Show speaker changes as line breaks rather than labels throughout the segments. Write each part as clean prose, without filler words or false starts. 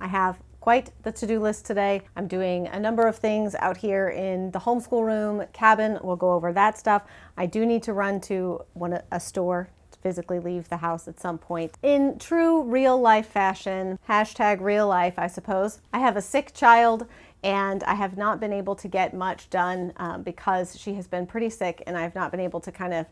I have quite the to-do list today. I'm doing a number of things out here in the homeschool room, cabin. We'll go over that stuff. I do need to run to a store to physically leave the house at some point. In true real life fashion, hashtag real life, I suppose, I have a sick child and I have not been able to get much done because she has been pretty sick, and I've not been able to kind of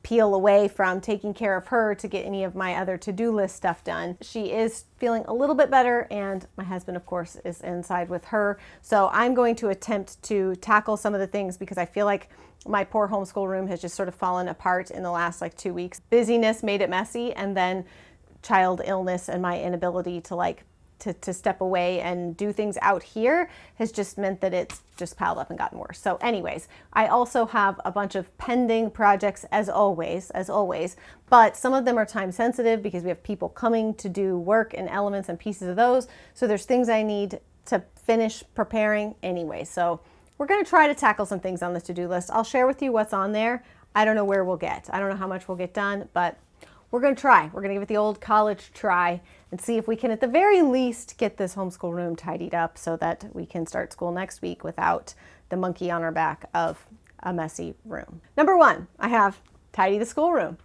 peel away from taking care of her to get any of my other to-do list stuff done. She is feeling a little bit better, and my husband, of course, is inside with her. So I'm going to attempt to tackle some of the things because I feel like my poor homeschool room has just sort of fallen apart in the last 2 weeks. Busyness made it messy, and then child illness and my inability to step away and do things out here has just meant that it's just piled up and gotten worse. So anyways, I also have a bunch of pending projects as always, but some of them are time sensitive because we have people coming to do work and elements and pieces of those. So there's things I need to finish preparing anyway. So we're going to try to tackle some things on the to-do list. I'll share with you what's on there. I don't know where we'll get. I don't know how much we'll get done, but we're going to try. We're going to give it the old college try and see if we can, at the very least, get this homeschool room tidied up so that we can start school next week without the monkey on our back of a messy room. Number one, I have tidy the schoolroom.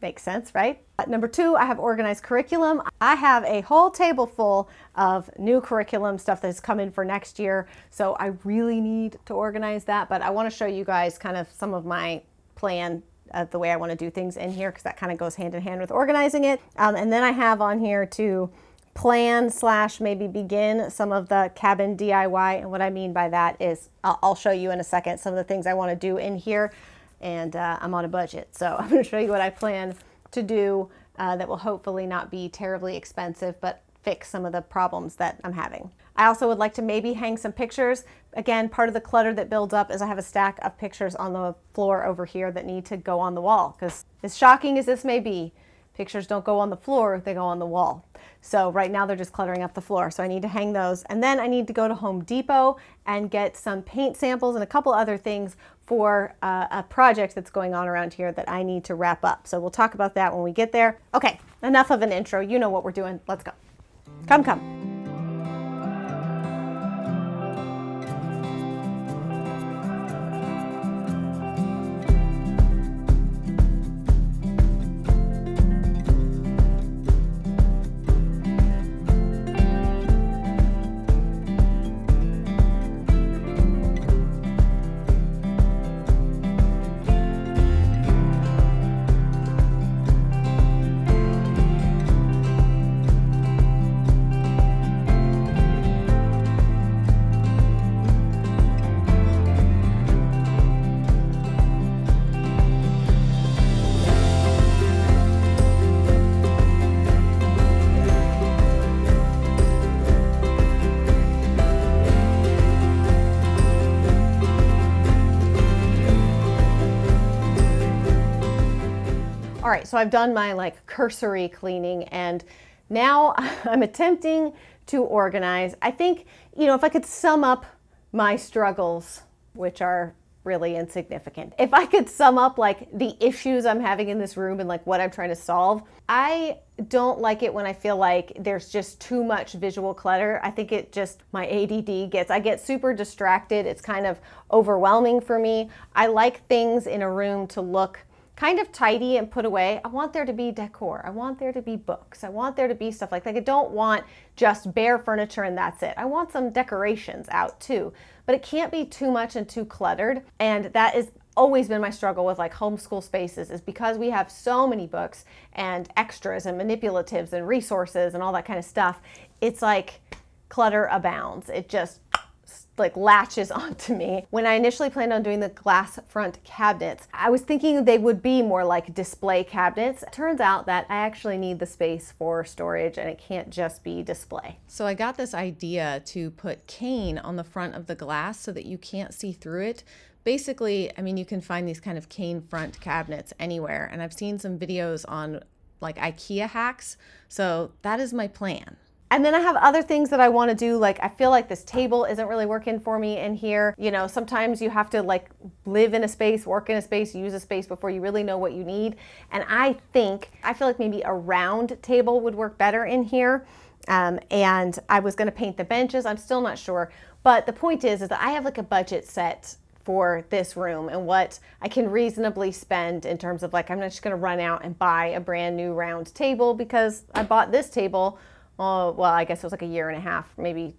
Makes sense, right? Number two, I have organized curriculum. I have a whole table full of new curriculum stuff that's coming for next year. So I really need to organize that, but I want to show you guys kind of some of my plan the way I want to do things in here, because that kind of goes hand in hand with organizing it. And then I have on here to plan / maybe begin some of the cabin DIY. And what I mean by that is I'll show you in a second some of the things I want to do in here. And I'm on a budget, so I'm going to show you what I plan to do that will hopefully not be terribly expensive, but fix some of the problems that I'm having. I also would like to maybe hang some pictures. Again, part of the clutter that builds up is I have a stack of pictures on the floor over here that need to go on the wall, because as shocking as this may be, pictures don't go on the floor, they go on the wall. So right now they're just cluttering up the floor, so I need to hang those. And then I need to go to Home Depot and get some paint samples and a couple other things for a project that's going on around here that I need to wrap up. So we'll talk about that when we get there. Okay, enough of an intro. You know what we're doing. Let's go. Come. All right, so I've done my cursory cleaning, and now I'm attempting to organize. I think, if I could sum up my struggles, which are really insignificant, if I could sum up the issues I'm having in this room and what I'm trying to solve, I don't like it when I feel like there's just too much visual clutter. I think my ADD I get super distracted. It's kind of overwhelming for me. I like things in a room to look kind of tidy and put away. I want there to be decor. I want there to be books. I want there to be stuff like that. I don't want just bare furniture and that's it. I want some decorations out too, but it can't be too much and too cluttered. And that has always been my struggle with homeschool spaces, is because we have so many books and extras and manipulatives and resources and all that kind of stuff. It's clutter abounds. It just latches onto me. When I initially planned on doing the glass front cabinets, I was thinking they would be more like display cabinets. It turns out that I actually need the space for storage and it can't just be display.
So I got this idea to put cane on the front of the glass so that you can't see through it. Basically, you can find these kind of cane front cabinets anywhere, and I've seen some videos on IKEA hacks. So that is my plan.
And then I have other things that I want to do. I feel like this table isn't really working for me in here. Sometimes you have to live in a space, work in a space, use a space before you really know what you need. And I feel like maybe a round table would work better in here. And I was going to paint the benches. I'm still not sure. But the point is that I have like a budget set for this room and what I can reasonably spend in terms of like, I'm not just going to run out and buy a brand new round table because I bought this table. Well, I guess it was like a year and a half, maybe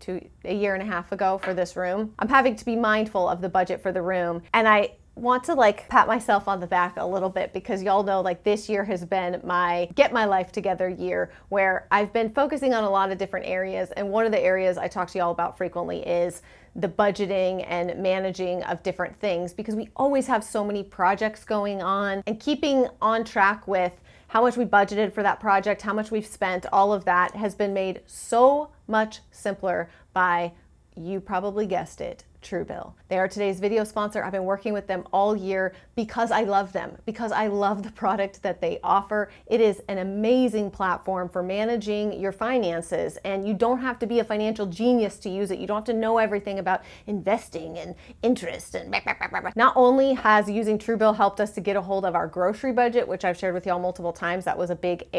a year and a half ago for this room. I'm having to be mindful of the budget for the room. And I want to like pat myself on the back a little bit because y'all know like this year has been my get my life together year where I've been focusing on a lot of different areas. And one of the areas I talk to y'all about frequently is the budgeting and managing of different things because we always have so many projects going on, and keeping on track with how much we budgeted for that project, how much we've spent, all of that has been made so much simpler by, you probably guessed it, Truebill. They are today's video sponsor. I've been working with them all year because I love them, because I love the product that they offer. It is an amazing platform for managing your finances, and you don't have to be a financial genius to use it. You don't have to know everything about investing and interest and blah, blah, blah, blah. Not only has using Truebill helped us to get a hold of our grocery budget, which I've shared with y'all multiple times, that was a big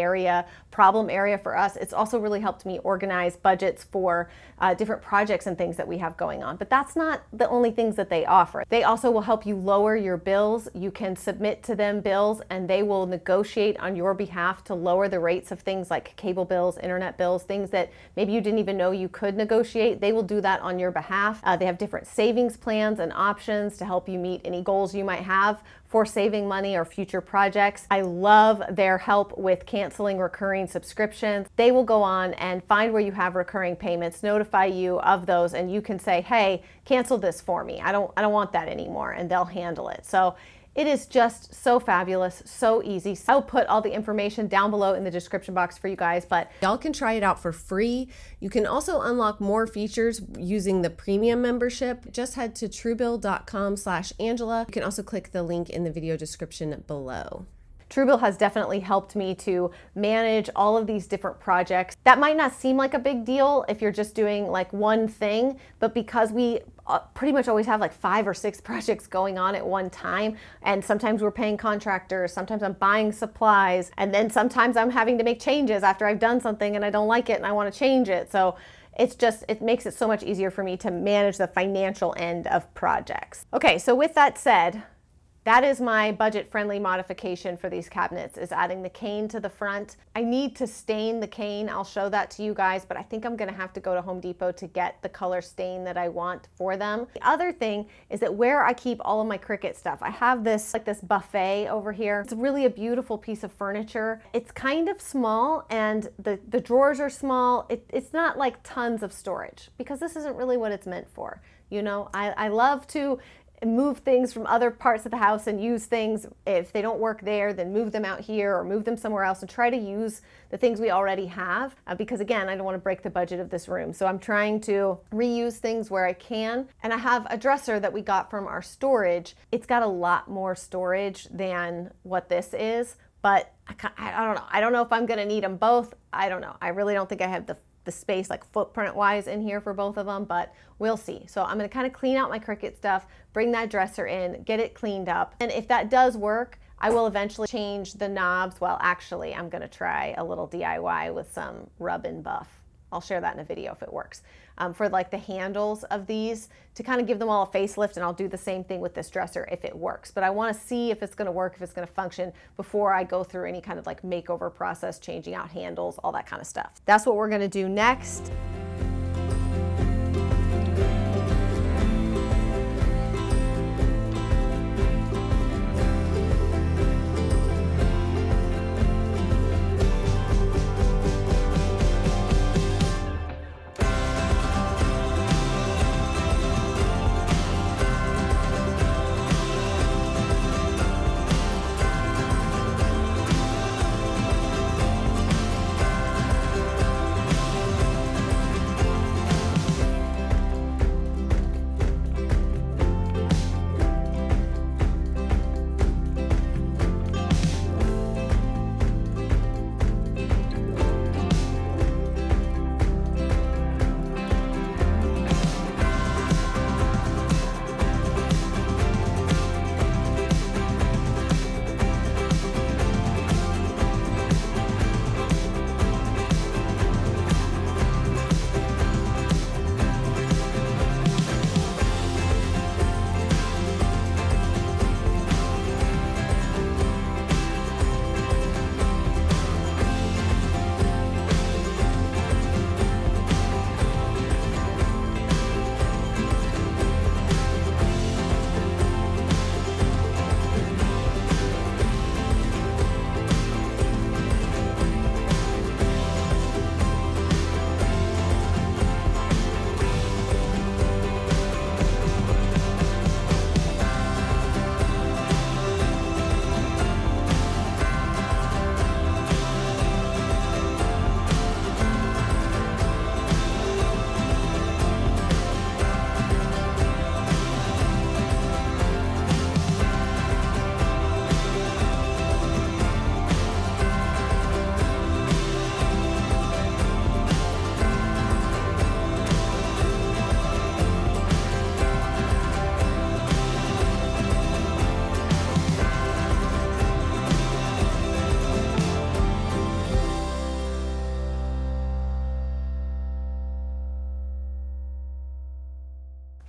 problem area for us. It's also really helped me organize budgets for different projects and things that we have going on. But that's not the only things that they offer. They also will help you lower your bills. You can submit to them bills and they will negotiate on your behalf to lower the rates of things like cable bills, internet bills, things that maybe you didn't even know you could negotiate. They will do that on your behalf. They have different savings plans and options to help you meet any goals you might have for saving money or future projects. I love their help with canceling recurring subscriptions. They will go on and find where you have recurring payments, notify you of those, and you can say, hey, cancel this for me. I don't want that anymore, and they'll handle it. So it is just so fabulous, so easy. I'll put all the information down below in the description box for you guys, but
y'all can try it out for free. You can also unlock more features using the premium membership. Just head to truebill.com/Angela. You can also click the link in the video description below.
Truebill has definitely helped me to manage all of these different projects. That might not seem like a big deal if you're just doing like one thing, but because we pretty much always have like 5 or 6 projects going on at one time, and sometimes we're paying contractors, sometimes I'm buying supplies, and then sometimes I'm having to make changes after I've done something and I don't like it and I want to change it. So it makes it so much easier for me to manage the financial end of projects. Okay, so with that said, that is my budget-friendly modification for these cabinets, is adding the cane to the front. I need to stain the cane. I'll show that to you guys, but I think I'm gonna have to go to Home Depot to get the color stain that I want for them. The other thing is that where I keep all of my Cricut stuff, I have this buffet over here. It's really a beautiful piece of furniture. It's kind of small and the drawers are small. It's not like tons of storage because this isn't really what it's meant for. You know, I love to move things from other parts of the house and use things. If they don't work there, then move them out here or move them somewhere else and try to use the things we already have because again, I don't want to break the budget of this room. So I'm trying to reuse things where I can. And I have a dresser that we got from our storage. It's got a lot more storage than what this is, but I don't know. I don't know if I'm going to need them both. I don't know. I really don't think I have the space like footprint wise in here for both of them, but we'll see. So I'm going to kind of clean out my Cricut stuff, bring that dresser in, get it cleaned up. And if that does work, I will eventually change the knobs. Well, actually, I'm going to try a little DIY with some rub and buff. I'll share that in a video if it works. For like the handles of these to kind of give them all a facelift, and I'll do the same thing with this dresser if it works. But I want to see if it's going to work, if it's going to function before I go through any kind of like makeover process, changing out handles, all that kind of stuff. That's what we're going to do next.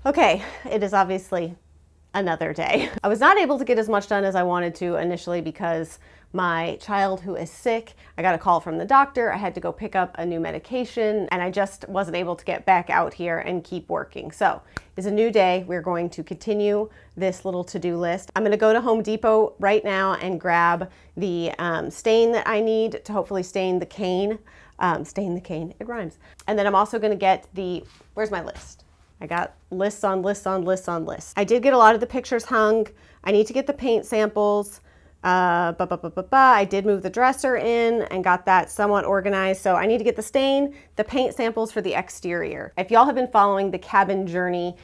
Okay, it is obviously another day. I was not able to get as much done as I wanted to initially because my child who is sick, I got a call from the doctor, I had to go pick up a new medication, and I just wasn't able to get back out here and keep working. So it's a new day. We're going to continue this little to-do list. I'm gonna go to Home Depot right now and grab the stain that I need to hopefully stain the cane. Stain the cane, it rhymes. And then I'm also gonna get where's my list? I got lists on lists on lists on lists. I did get a lot of the pictures hung. I need to get the paint samples. I did move the dresser in and got that somewhat organized. So I need to get the stain, the paint samples for the exterior. If y'all have been following the cabin journey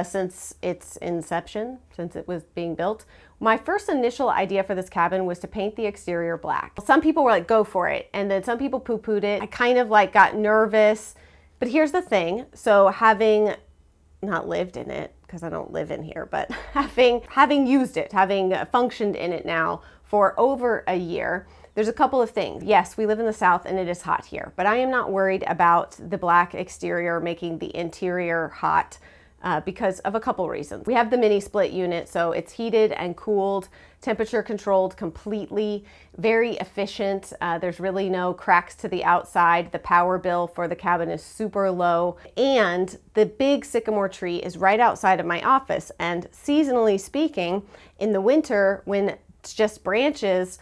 since its inception, since it was being built, my first initial idea for this cabin was to paint the exterior black. Some people were like, go for it. And then some people poo-pooed it. I kind of like got nervous. But here's the thing. So having not lived in it, because I don't live in here, but having used it, having functioned in it now for over a year, there's a couple of things. Yes, we live in the South and it is hot here, but I am not worried about the black exterior making the interior hot because of a couple reasons. We have the mini split unit, so it's heated and cooled, temperature controlled completely, very efficient. There's really no cracks to the outside. The power bill for the cabin is super low. And the big sycamore tree is right outside of my office. And seasonally speaking, in the winter, when it's just branches,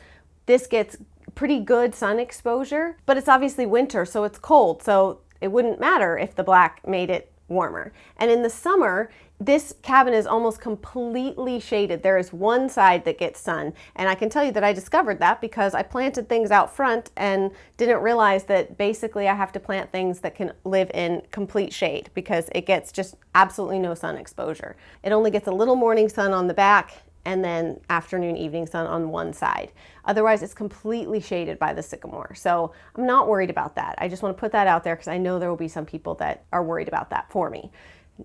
this gets pretty good sun exposure, but it's obviously winter, so it's cold. So it wouldn't matter if the black made it warmer. And in the summer, this cabin is almost completely shaded. There is one side that gets sun. And I can tell you that I discovered that because I planted things out front and didn't realize that basically I have to plant things that can live in complete shade because it gets just absolutely no sun exposure. It only gets a little morning sun on the back and then afternoon, evening sun on one side. Otherwise, it's completely shaded by the sycamore. So I'm not worried about that. I just want to put that out there because I know there will be some people that are worried about that for me.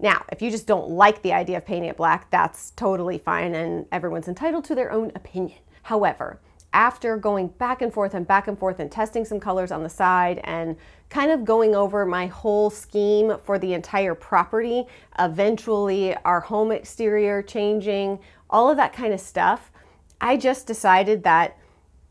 Now, if you just don't like the idea of painting it black, that's totally fine and everyone's entitled to their own opinion. However, after going back and forth and testing some colors on the side and kind of going over my whole scheme for the entire property, eventually our home exterior changing, all of that kind of stuff, I just decided that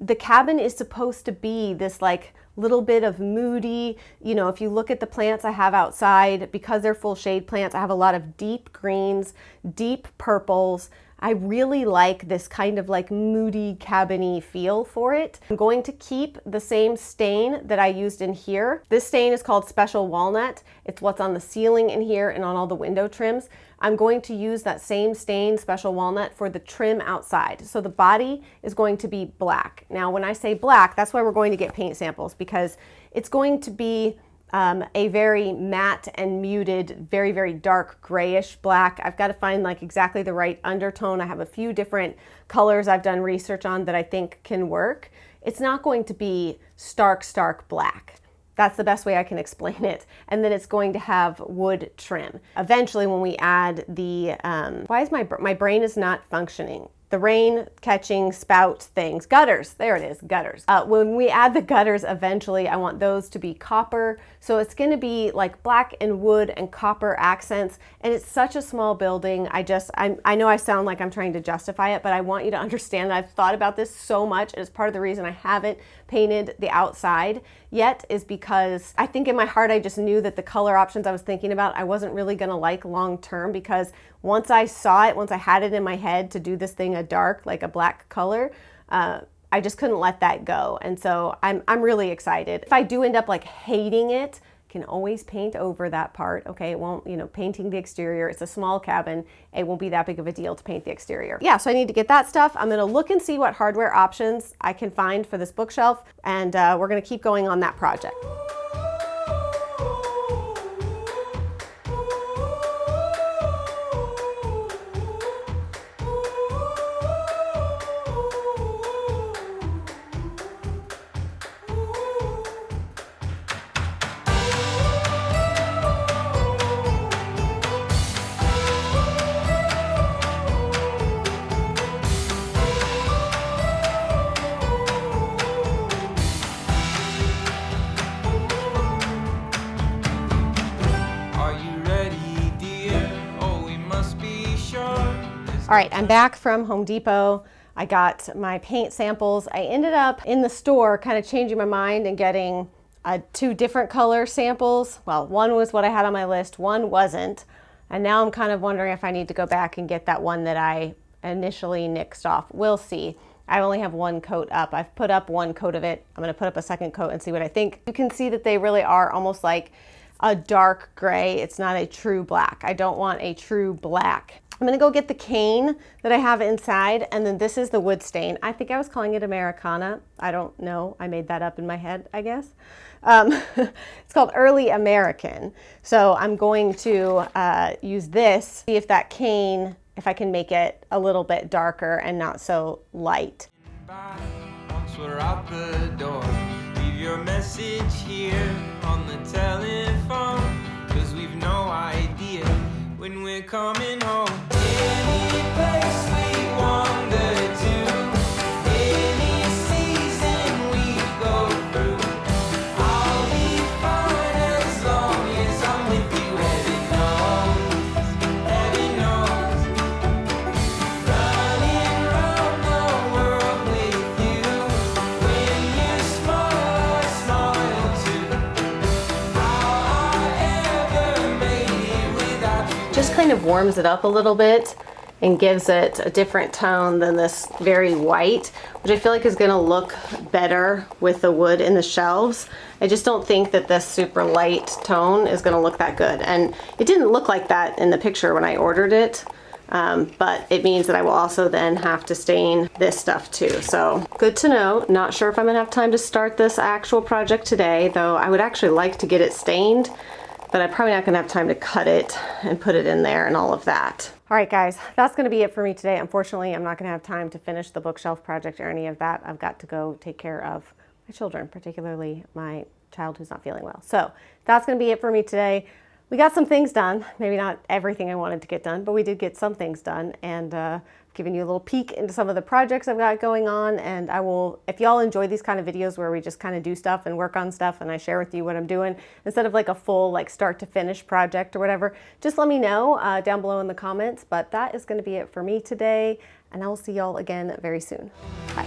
the cabin is supposed to be this like little bit of moody, if you look at the plants I have outside, because they're full shade plants, I have a lot of deep greens, deep purples. I really like this kind of like moody cabin-y feel for it. I'm going to keep the same stain that I used in here. This stain is called Special Walnut. It's what's on the ceiling in here and on all the window trims. I'm going to use that same stain, Special Walnut, for the trim outside. So the body is going to be black. Now, when I say black, that's why we're going to get paint samples because it's going to be a very matte and muted, very, very dark grayish black. I've got to find like exactly the right undertone. I have a few different colors I've done research on that I think can work. It's not going to be stark, stark black. That's the best way I can explain it. And then it's going to have wood trim. Eventually when we add the, why is my brain is not functioning? The rain catching spout things, gutters, there it is, gutters. When we add the gutters eventually, I want those to be copper. So it's gonna be like black and wood and copper accents. And it's such a small building. I know I sound like I'm trying to justify it, but I want you to understand that I've thought about this so much. And it's part of the reason I haven't painted the outside yet is because I think in my heart, I just knew that the color options I was thinking about, I wasn't really gonna like long term because once I saw it, once I had it in my head to do this thing a dark, like a black color, I just couldn't let that go. And so I'm really excited. If I do end up like hating it, I can always paint over that part. Okay, it won't, painting the exterior, it's a small cabin. It won't be that big of a deal to paint the exterior. Yeah, so I need to get that stuff. I'm gonna look and see what hardware options I can find for this bookshelf. And we're gonna keep going on that project. All right, I'm back from Home Depot. I got my paint samples. I ended up in the store kind of changing my mind and getting 2 different color samples. Well, one was what I had on my list, one wasn't. And now I'm kind of wondering if I need to go back and get that one that I initially nixed off. We'll see. I only have 1 coat up. I've put up 1 coat of it. I'm gonna put up a 2nd coat and see what I think. You can see that they really are almost like a dark gray. It's not a true black. I don't want a true black. I'm gonna go get the cane that I have inside, and then this is the wood stain. I think I was calling it Americana. I don't know, I made that up in my head, I guess. It's called Early American. So I'm going to use this, see if that cane, if I can make it a little bit darker and not so light.
Once we're out the door, leave your message here on the telephone, 'cause we've no idea when we're coming home. Any place we wander to, any season we go through, I'll be fine as long as I'm with you. Heaven knows, running around the world with you. When you smile, I smile too. How I ever made it without you.
Just kind of warms it up a little bit and gives it a different tone than this very white, which I feel like is gonna look better with the wood in the shelves. I just don't think that this super light tone is gonna look that good. And it didn't look like that in the picture when I ordered it, but it means that I will also then have to stain this stuff too. So good to know. Not sure if I'm gonna have time to start this actual project today, though I would actually like to get it stained, but I'm probably not gonna have time to cut it and put it in there and all of that. All right, guys, that's gonna be it for me today. Unfortunately, I'm not gonna have time to finish the bookshelf project or any of that. I've got to go take care of my children, particularly my child who's not feeling well. So that's gonna be it for me today. We got some things done. Maybe not everything I wanted to get done, but we did get some things done, and giving you a little peek into some of the projects I've got going on. And I will, if y'all enjoy these kind of videos where we just kind of do stuff and work on stuff and I share with you what I'm doing, instead of like a full like start to finish project or whatever, just let me know down below in the comments. But that is going to be it for me today, and I will see y'all again very soon. Bye.